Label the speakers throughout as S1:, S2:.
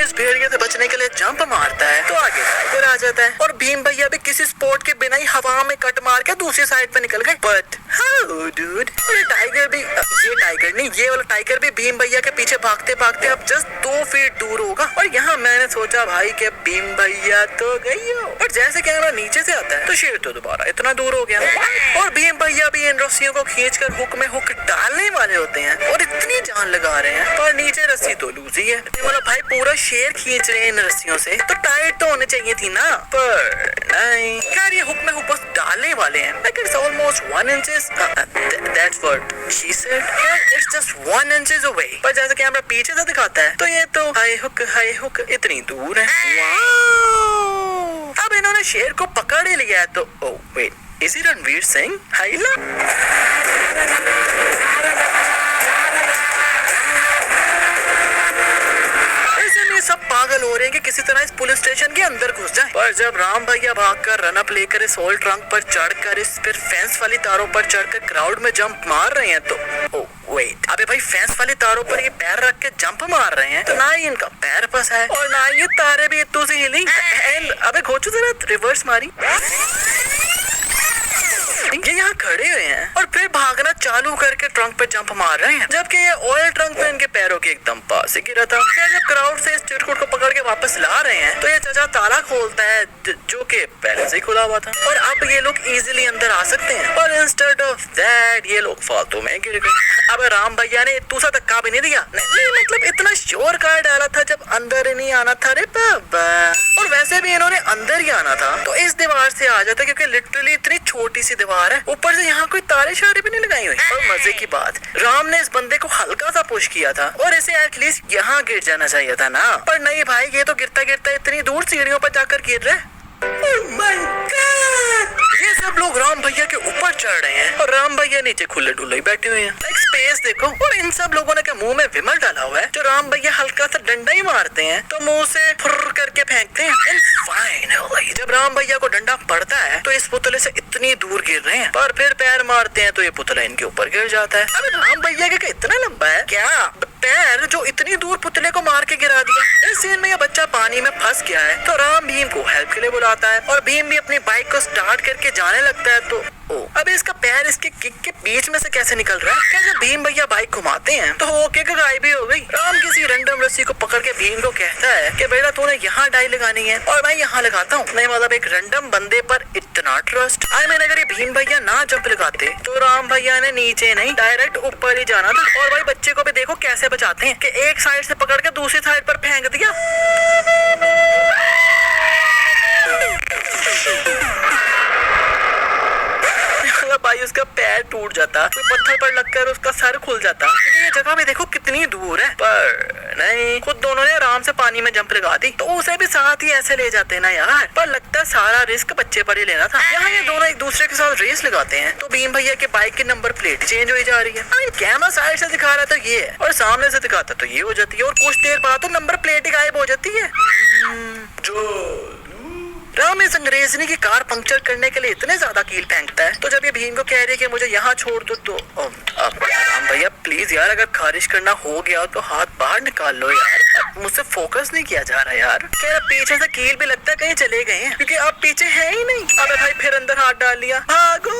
S1: इस भेड़िए से बचने के लिए जंप मारता है तो आगे टाइगर आ जाता है और भीम भैया भी किसी स्पोर्ट के बिना ही हवा में कट मार के दूसरी साइड पे निकल गए। बट हाउ डूड, ये टाइगर भी, ये टाइगर नहीं, ये वाला टाइगर भी भीम भैया के पीछे भागते भागते अब जस्ट 2 फीट दूर होगा। और यहाँ मैंने सोचा भाई कि भीम भैया तो गई हो, और जैसे कैमरा नीचे से आता है तो शेर तो दोबारा इतना दूर हो गया और भीम भैया भी इन रस्सियों को खींचकर हुक में हुक डालने वाले होते हैं और इतनी जान लगा रहे हैं पर नीचे रस्सी तो लूज ही है। मतलब भाई पूरा शेर खींच रहे हैं इन रस्सियों से तो टाइट तो होने चाहिए थी ना, पर नहीं। खैर ये हुक में हुक बस डालने वाले हैं। Like it's almost 1 inches. That's what she said. Yeah, it's just 1 inches away. पर जैसे कैमरा पीछे से दिखाता है तो ये तो हाई हुक इतनी दूर है। वाओ! अब इन्होंने शेर को पकड़ ही लिया है तो oh wait, is it Ranveer Singh? हाइला? सब पागल हो रहे हैं कि किसी तरह इस पुलिस स्टेशन के अंदर घुस जाए। पर जब राम भैया भागकर रन अप लेकर इस ओल्ड ट्रंक पर चढ़कर इस फिर फेंस वाली तारों पर चढ़कर क्राउड में जंप मार रहे हैं तो वेट, अबे भाई फेंस वाली तारों पर ये पैर रख के जंप मार रहे हैं तो ना ही इनका पैर फंसा है और ना ये तारे भी इतनी सी हिली। अबे घोचू जरा रिवर्स मारी। ये यहाँ खड़े हुए हैं और फिर भागना चालू करके ट्रंक पे जंप मार रहे हैं, जबकि ये ऑयल ट्रंक पे इनके पैरों के एकदम पास ही गिरा था। फिर जब क्राउड से इस चिरकुट को पकड़ के वापस ला रहे हैं तो ये चचा ताला खोलता है जो कि पहले से ही खुला हुआ था और अब ये लोग इजीली अंदर आ सकते हैं, पर इंस्टेड ऑफ दैट ये लोग फालतू में गिर गए। अब राम भैया ने दूसरा धक्का भी नहीं दिया, नहीं मतलब इतना श्योर कार डाला था जब अंदर ही नहीं आना था रे बाबा। और वैसे भी इन्होंने अंदर ही आना था तो इस दीवार से आ जाता क्योंकि लिटरली इतनी छोटी सी दीवार है, ऊपर से यहाँ कोई तारे शारे भी नहीं लगाई हुई। और मजे की बात, राम ने इस बंदे को हल्का सा पुश किया था और इसे एटलीस्ट यहाँ गिर जाना चाहिए था ना, पर नहीं भाई ये तो गिरता गिरता इतनी दूर सीढ़ियों पर जाकर गिर रहा है। Oh my God! ये सब लोग राम भैया के ऊपर चढ़ रहे हैं और राम भैया नीचे खुले डुले ही बैठे हुए हैं। लाइक स्पेस देखो, और इन सब लोगों ने क्या मुंह में विमल डाला हुआ है। जो राम भैया हल्का सा डंडा ही मारते हैं तो मुंह से फुर्र करके फेंकते हैं। एंड फाइनली जब राम भैया को डंडा पड़ता है तो इस पुतले से इतनी दूर गिर रहे हैं, पर फिर पैर मारते हैं तो ये पुतला इनके ऊपर गिर जाता है। अबे राम भैया का इतना लंबा है क्या पैर जो इतनी दूर पुतले को मार के गिरा दिया। इस सीन में ये बच्चा पानी में फंस गया है तो राम भीम को हेल्प के लिए बुलाता है और भीम भी अपनी बाइक को स्टार्ट करके जाने लगता है तो अबे इसका पैर इसके किक के बीच में से कैसे निकल रहा है। क्या जब भीम भैया बाइक घुमाते हैं तो वो किक गायब ही हो गई। राम किसी रैंडम रस्सी को पकड़ के भीम को कहता है कि बेटा तूने यहाँ डाई लगानी है और मैं यहाँ लगाता हूँ। नहीं मतलब एक रैंडम बंदे पर इतना ट्रस्ट। आई मीन अगर ये भीम भैया ना जंप लगाते तो राम भैया ने नीचे नहीं डायरेक्ट ऊपर ही जाना था। और भाई बच्चे को भी देखो कैसे बचाते हैं कि एक साइड से पकड़ के दूसरी साइड पर फेंक दिया। भाई उसका पैर टूट जाता, कोई पत्थर पर लगकर उसका सर खुल जाता। क्योंकि ये जगह भी देखो कितनी दूर है, पर नहीं, खुद दोनों ने आराम से पानी में जंप लगा दी तो उसे भी साथ ही ऐसे ले जाते ना यार। पर लगता है सारा रिस्क बच्चे पर ही लेना था। यहाँ ये दोनों एक दूसरे के साथ रेस लगाते हैं तो भीम भैया के बाइक की नंबर प्लेट चेंज हो जा रही है। कैमरा साइड से दिखा रहा था ये है और सामने से दिखाता तो ये हो जाती है और कुछ देर बाद तो नंबर प्लेट ही गायब हो जाती है। राम इस अंग्रेजनी की कार पंक्चर करने के लिए इतने ज्यादा कील फेंकता है तो जब ये भीम को कह रही है कि मुझे यहाँ छोड़ दो तो राम भैया प्लीज यार अगर खारिज करना हो गया तो हाथ बाहर निकाल लो यार, मुझसे फोकस नहीं किया जा रहा यार। क्या पीछे से कील भी लगता है कहीं चले गए हैं क्योंकि अब पीछे है ही नहीं। अबे भाई फिर अंदर हाथ डाल लिया, भागो।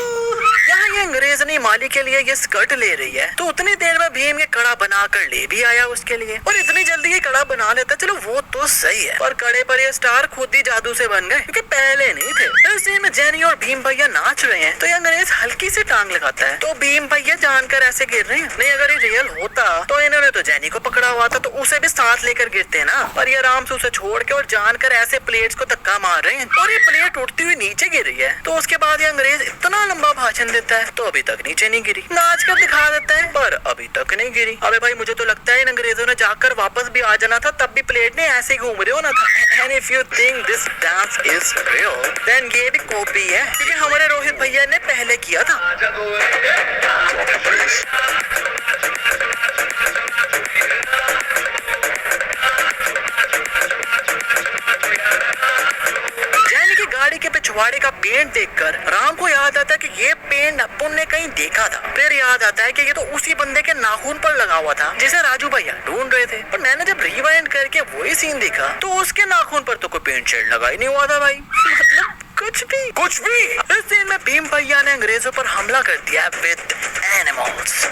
S1: यहाँ ये अंग्रेजनी माली के लिए ये स्कर्ट ले रही है तो उतनी देर में भीम ये कड़ा बना कर ले भी आया उसके लिए और इतनी जल्दी ये कड़ा बना लेता। चलो वो तो सही है, पर कड़े पर ये स्टार खुद ही जादू से बन गए क्योंकि पहले नहीं थे। इस सीन में जेनी और भीम भैया नाच रहे हैं तो ये अंग्रेज हल्की सी टांग लगाता है तो भीम भैया जानकर ऐसे गिर रहे हैं। नहीं अगर ये रियल होता तो इन्होंने तो जेनी को पकड़ा हुआ था तो उसे भी साथ लेकर गिरते ना, पर ये आराम से उसे छोड़ के और जानकर ऐसे प्लेट्स को धक्का मार रहे हैं और ये प्लेट उठती हुई नीचे गिर रही है। तो उसके बाद ये अंग्रेज इतना लंबा भाषण देता है तो अभी तक नीचे नहीं गिरी, नाच कर दिखा देता है पर अभी तक नहीं गिरी। अबे भाई मुझे तो लगता है इन अंग्रेजों ने जाकर वापस भी आ जाना था, तब भी प्लेट ने ऐसे ही घूम रहे होना था। And if you think this dance is real then ये भी कॉपी है क्योंकि हमारे रोहित भैया ने पहले किया था। गाड़ी के पे रजवाड़े का पेंट देखकर राम को याद आता है कि ये पेंट अपुन ने कहीं देखा था। फिर याद आता है कि ये तो उसी बंदे के नाखून पर लगा हुआ था जिसे राजू भैया ढूंढ रहे थे। पर मैंने जब रिवाइंड करके वही सीन देखा तो उसके नाखून पर तो कोई पेंट शेड लगा ही नहीं हुआ था भाई। मतलब कुछ भी। इस सीन में भीम भैया ने अंग्रेजों पर हमला कर दिया विद एनिमल्स।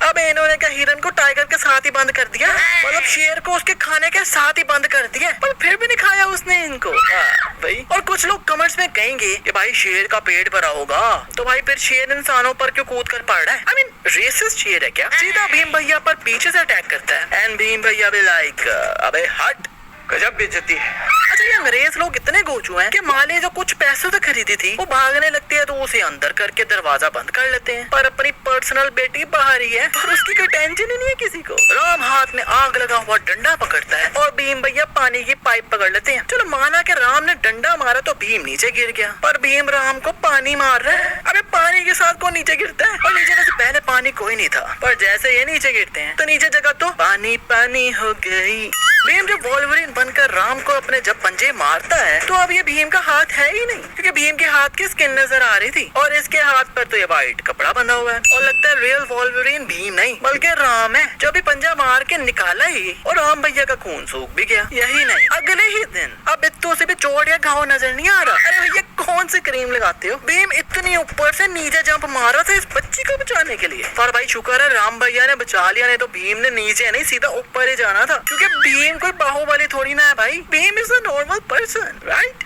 S1: अब इन्होंने क्या हिरन को टाइगर के साथ ही बंद कर दिया, मतलब शेर को उसके खाने के साथ ही बंद कर दिया, पर फिर भी नहीं खाया उसने इनको भाई। और कुछ लोग कमेंट्स में कहेंगे कि भाई शेर का पेट भरा होगा तो भाई फिर शेर इंसानों पर क्यों कूद कर पड़ रहा है। आई मीन रेसिस्ट शेर है क्या। सीधा भीम भैया पर पीछे से अटैक करता है एंड भीम भैया भी लाइक अबे हट, गजब बेइज्जती है। अच्छा ये अंग्रेज लोग इतने गोचू हैं कि माली जो कुछ पैसों से खरीदी थी वो भागने लगती है तो उसे अंदर करके दरवाजा बंद कर लेते हैं, पर अपनी पर्सनल बेटी बाहर ही है और उसकी कोई टेंशन ही नहीं है किसी को। राम हाथ में आग लगा हुआ डंडा पकड़ता है और भीम भैया पानी की पाइप पकड़ लेते हैं। चलो माना कि राम ने डंडा मारा तो भीम नीचे गिर गया, पर भीम राम को पानी मार रहा है। अबे पानी के साथ कौन नीचे गिरता है, और नीचे से पहले पानी कोई नहीं था, पर जैसे ये नीचे गिरते हैं तो नीचे जगह तो पानी पानी हो गई। भीम जब वोल्वरिन बनकर राम को अपने जब पंजे मारता है तो अब ये भीम का हाथ है ही नहीं, क्योंकि भीम के हाथ की स्किन नजर आ रही थी और इसके हाथ पर तो ये वाइट कपड़ा बंधा हुआ है और लगता है रियल वोल्वरिन भीम नहीं बल्कि राम है जो अभी पंजा मार के निकाला ही और राम भैया का खून सूख भी गया। यही नहीं, अगले ही दिन अब बित्तू से भी चोट या घाव नजर नहीं आ रहा। अरे भैया कौन सी क्रीम लगाते हो। भीम इतनी ऊपर से नीचे जंप मारा था इस बच्ची को बचाने के लिए, पर भाई शुक्र है राम भैया ने बचा लिया, नहीं तो भीम ने नीचे नहीं सीधा ऊपर ही जाना था, क्योंकि भीम कोई बाहुबली थोड़ी ना है भाई। Bhim is a normal person right.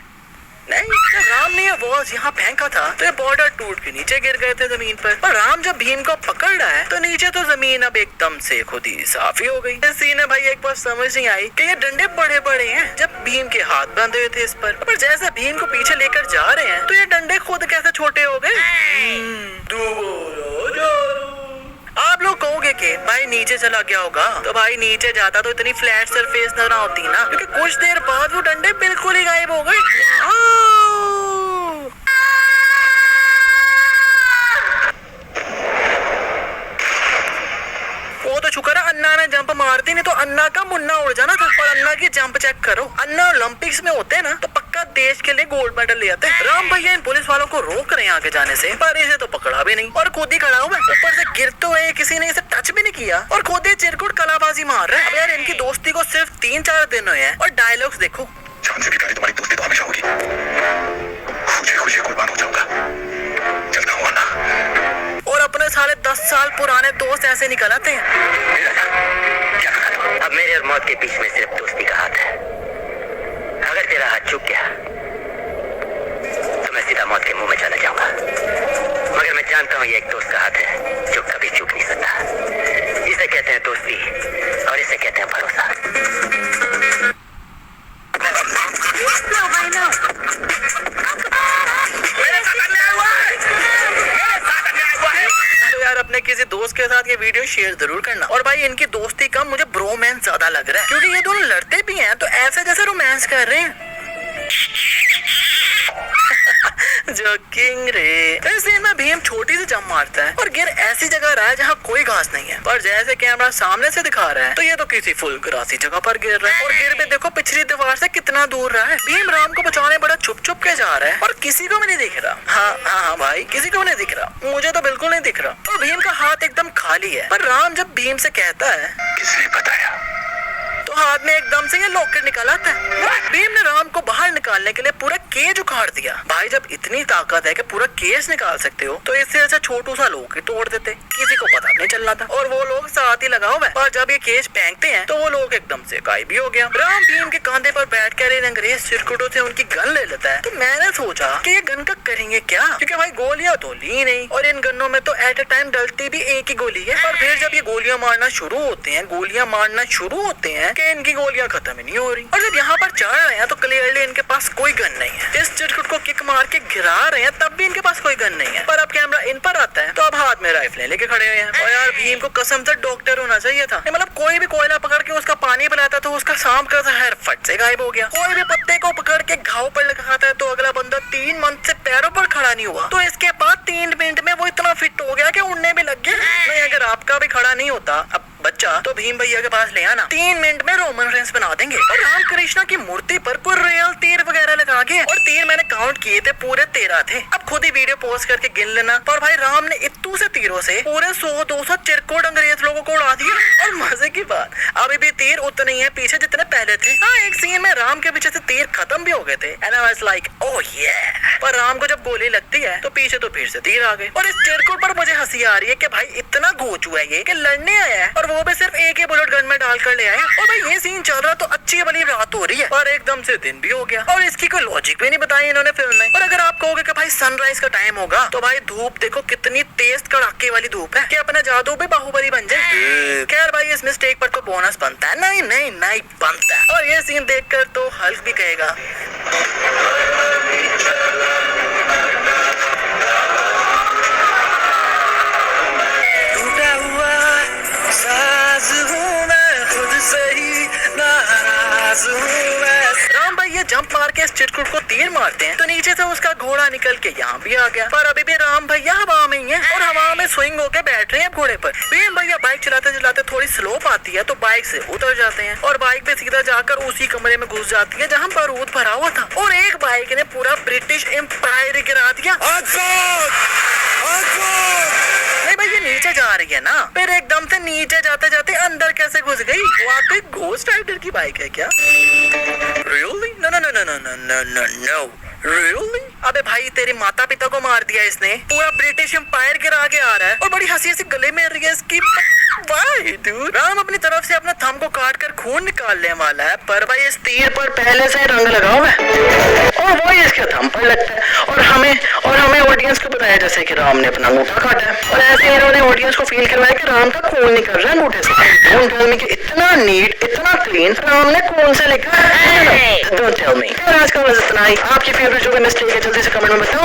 S1: नहीं, जब राम ने ये वॉल्स यहाँ फेंका था तो ये बॉर्डर टूट के नीचे गिर गए थे जमीन पर राम जब भीम को पकड़ रहा है तो नीचे तो जमीन अब एकदम से खुद ही साफ ही हो गई। इस सीन में भाई एक बार समझ नहीं आई कि ये डंडे बड़े बड़े हैं जब भीम के हाथ बंधे हुए थे इस पर जैसे भीम को पीछे लेकर जा रहे हैं तो ये डंडे खुद कैसे छोटे हो गए। आप लोग कहोगे कि भाई नीचे चला गया होगा, तो भाई नीचे जाता तो इतनी फ्लैट सरफेस ना होती ना, क्योंकि कुछ देर बाद वो डंडे बिल्कुल ही गायब हो गए। वो तो शुक्र है अन्ना ने जंप मारती, नहीं तो अन्ना का मुन्ना उड़ जाना था। और अन्ना की जंप चेक करो, अन्ना ओलंपिक्स में होते ना तो पक्का देश के लिए गोल्ड मेडल ले आते। राम भैया इन पुलिस वालों को रोक रहे हैं आगे जाने से, पर इसे तो पकड़ा भी नहीं और खुद ही खड़ा हुआ है। ऊपर से गिरते हुए किसी ने इसे टच भी नहीं किया और खुद ही चिरकुट कलाबाजी मार रहा है। अब यार इनकी दोस्ती को सिर्फ 3-4 दिन हुए हैं और डायलॉग्स देखो।
S2: जान से भी प्यारी तुम्हारी दोस्ती तो हमेशा होगी। खुशी खुशी कुर्बान हो जाऊंगा, चलता हूँ ना।
S1: और अपने साले 10 साल पुराने दोस्त ऐसे निकल आते हैं।
S3: अब मेरे और मौत के बीच में सिर्फ दोस्ती का हाथ है। अगर तेरा हाथ चूक गया तो मैं सीधा मौत के मुंह में चला जाऊंगा, मगर मैं जानता हूँ ये एक दोस्त का हाथ है जो कभी चूक नहीं सकता। इसे कहते हैं दोस्ती और इसे कहते हैं भरोसा।
S1: यार अपने किसी दोस्त के साथ ये वीडियो शेयर जरूर करना। और भाई इनकी दोस्ती कम मुझे ब्रोमांस ज्यादा लग रहा है, क्योंकि ये दोनों लड़ते भी हैं तो ऐसे जैसे रोमांस कर रहे हैं। जोकिंग रे। इस सीन में भीम छोटी सी जंप मारता है और गिर ऐसी जगह रहा है जहाँ कोई घास नहीं है, पर जैसे कैमरा सामने से दिखा रहा है तो ये तो किसी फुल ग्रासी जगह पर गिर रहा है और गिर भी देखो पिछली दीवार से कितना दूर रहा है। भीम राम को बचाने बड़ा छुप छुप के जा रहा है और किसी को भी नहीं दिख रहा। हाँ भाई किसी को भी नहीं दिख रहा, मुझे तो बिल्कुल नहीं दिख रहा। और भीम का हाथ एकदम खाली है, पर राम जब भीम से कहता है
S2: किसने बताया,
S1: तो हाथ में एकदम से ये लॉकेट निकल आता है। भीम ने राम को बाहर निकालने के लिए पूरा केज उखाड़ दिया। भाई जब इतनी ताकत है कि पूरा केज निकाल सकते हो तो इससे अच्छा छोटू सा लॉकेट तोड़ देते, किसी को पता नहीं चलना था। और वो लोग साथ ही लगा हुआ है और जब ये केज फेंकते हैं तो वो लोग एकदम से गायब भी हो गया। राम भीम के कंधे पर बैठ कर इन अंग्रेज चिरकुटों से उनकी गन ले लेता है। तो मैंने सोचा कि ये गन का करेंगे क्या, क्योंकि भाई गोलियां तो ली नहीं और इन गनों में तो एट ए टाइम डलती भी एक ही गोली है। और फिर जब ये गोलियां मारना शुरू होते हैं कि इनकी गोलियां खत्म ही नहीं हो रही। और जब यहाँ पर चढ़ रहे हैं तो क्लियरली इनके पास कोई गन नहीं है। इस चिरकुट को किक मार के गिरा रहे हैं तब भी इनके पास कोई गन नहीं है। पर अब कैमरा इन पर आता है तो अब हाथ में राइफलें लेके खड़े हुए हैं। और यार भीम को कसम से डॉक्टर होना चाहिए था। मतलब कोई भी कोयला पकड़ के उसका पानी पिलाता तो उसका सांप का जहर फट से गायब हो गया। कोई भी पत्ते को पकड़ के घाव पर लगाता है तो अगला बंदा 3 मंथ से पैरों पर खड़ा नहीं हुआ, तो इसके बाद 3 मिनट में वो इतना फिट हो गया कि उड़ने भी लग गया। नहीं अगर आपका भी खड़ा नहीं होता, अब बच्चा तो भीम भैया के पास ले आना, 3 मिनट में रोमन रेंस बना देंगे। और राम कृष्णा की मूर्ति पर कोई रियल तीर वगैरह लगा के, और तीर मैंने काउंट किए थे पूरे 13 थे। अब खुद ही वीडियो पोस्ट करके गिन लेना। पर भाई राम ने इत्तू से तीरों से पूरे 100-200 चिरकुट अंग्रेज लोगों को उड़ा दिया। और मजे की बात, अभी भी तीर उतने ही है पीछे जितने पहले थे। हाँ, एक सीन में राम के पीछे से तीर खत्म भी हो गए थे। And I was like oh ये। पर राम को जब गोली लगती है तो पीछे तो फिर से तीर आ गए। और इस चिरकुट पर मुझे हंसी आ रही है कि भाई इतना गोचू है ये कि लड़ने आया है, और वो भी सिर्फ एक ही बुलेट गन में डालकर ले आया। और भाई ये सीन चल रहा तो अच्छी वाली रात हो रही है, और एकदम से दिन भी हो गया। और इसकी कोई लॉजिक भी नहीं बताई इन्होंने फिल्म में। और अगर आप कहोगे कि भाई सनराइज का टाइम होगा, तो भाई धूप देखो कितनी तेज कड़ाके वाली धूप है कि अपना जादू भी बाहुबली बन जाए। खैर भाई इस मिस्टेक पर तो बोनस बनता है। नहीं नहीं नहीं बनता है। और ये सीन देखकर तो हल्क भी कहेगा टूटा हुआ साज हूँ मैं, खुद से ही नाराज हूँ मैं। राम भाई ये जंप मार के इस चिरकुट को तीर मारते हैं तो नीचे से उसका घोड़ा निकल के यहाँ भी आ गया। पर अभी भी राम भैया हवा में ही है, और हवा में स्विंग होके बैठ रहे हैं घोड़े पर। भीम भैया बाइक चलाते चलाते थोड़ी स्लोप आती है तो बाइक से उतर जाते हैं, और बाइक पे सीधा जाकर उसी कमरे में घुस जाती है जहाँ बारूद भरा हुआ था। और एक बाइक ने पूरा ब्रिटिश एम्पायर गिरा दिया। नहीं भाई ये नीचे जा रही है ना, फिर एकदम से नीचे जाते जाते अंदर कैसे घुस गई? वाकई घोस्ट राइडर की बाइक है क्या? Really? No, no, no, no, no, no, no, no, no. Really? अबे भाई तेरे माता पिता को मार दिया इसने, पूरा ब्रिटिश एम्पायर गिरा के आ रहा है, और बड़ी हंसी हंसी गले में रही है इसकी। Why, dude? राम अपनी तरफ से अपना थंब को काट कर खून निकालने वाला है, पर भाई इस तीर पर पहले से रंग लगा हुआ है, और वो इसके थंब पर लगता है। और हमें ऑडियंस को बताया जैसे कि राम ने अपना अंगूठा काटा है, और ऐसे इन्होंने ऑडियंस को फील करवाया कि राम का खून निकल रहा है अंगूठे से। डोंट टेल मी कि इतना नीट इतना क्लीन राम ने खून से लिखा है। Don't tell me. आज का बस इतना ही। आपकी फेवरेट जो भी मिस्टेक है जल्दी से कमेंट में बताओ।